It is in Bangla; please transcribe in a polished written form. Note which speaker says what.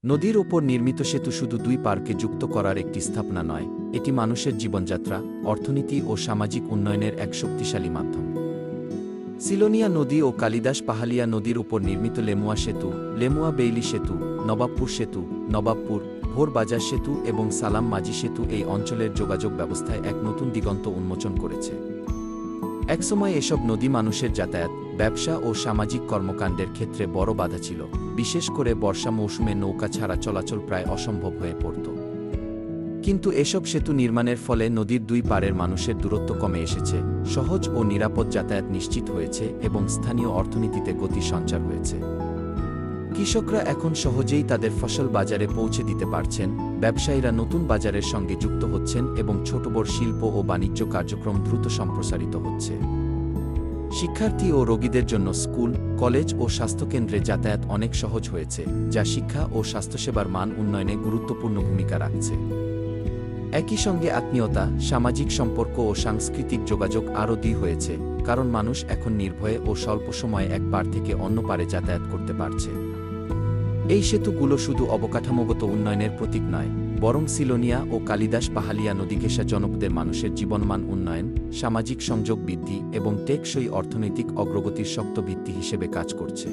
Speaker 1: নদীর ওপর নির্মিত সেতু শুধু দুই পারকে যুক্ত করার একটি স্থাপনা নয়, এটি মানুষের জীবনযাত্রা, অর্থনীতি ও সামাজিক উন্নয়নের এক শক্তিশালী মাধ্যম। সিলোনিয়া নদী ও কালিদাস পাহালিয়া নদীর উপর নির্মিত লেমুয়া সেতু, লেমুয়া বেইলি সেতু, নবাবপুর সেতু, নবাবপুর, ভোর বাজার সেতু এবং সালাম মাঝি সেতু এই অঞ্চলের যোগাযোগ ব্যবস্থায় এক নতুন দিগন্ত উন্মোচন করেছে। একসময় এসব নদী মানুষের যাতায়াত, ব্যবসা ও সামাজিক কর্মকাণ্ডের ক্ষেত্রে বড় বাধা ছিল, বিশেষ করে বর্ষা মৌসুমে নৌকা ছাড়া চলাচল প্রায় অসম্ভব হয়ে পড়ত। কিন্তু এসব সেতু নির্মাণের ফলে নদীর দুই পাড়ের মানুষের দূরত্ব কমে এসেছে, সহজ ও নিরাপদ যাতায়াত নিশ্চিত হয়েছে এবং স্থানীয় অর্থনীতিতে গতি সঞ্চার হয়েছে। কৃষকরা এখন সহজেই তাদের ফসল বাজারে পৌঁছে দিতে পারছেন, ব্যবসায়ীরা নতুন বাজারের সঙ্গে যুক্ত হচ্ছেন এবং ছোট বড় শিল্প ও বাণিজ্য কার্যক্রম দ্রুত সম্প্রসারিত হচ্ছে। শিক্ষার্থী ও রোগীদের জন্য স্কুল, কলেজ ও স্বাস্থ্যকেন্দ্রে যাতায়াত অনেক সহজ হয়েছে, যা শিক্ষা ও স্বাস্থ্যসেবার মান উন্নয়নে গুরুত্বপূর্ণ ভূমিকা রাখছে। একই সঙ্গে আত্মীয়তা, সামাজিক সম্পর্ক ও সাংস্কৃতিক যোগাযোগ আরও দৃঢ় হয়েছে, কারণ মানুষ এখন নির্ভয়ে ও স্বল্প সময়ে এক পার থেকে অন্য পারে যাতায়াত করতে পারছে। এই সেতুগুলো শুধু অবকাঠামোগত উন্নয়নের প্রতীক নয়, বরং সিলোনিয়া ও কালিদাস পাহালিয়া নদীঘেঁষা জনপদের মানুষের জীবনমান উন্নয়ন, সামাজিক সংযোগ বৃদ্ধি এবং টেকসই অর্থনৈতিক অগ্রগতির শক্ত ভিত্তি হিসেবে কাজ করছে।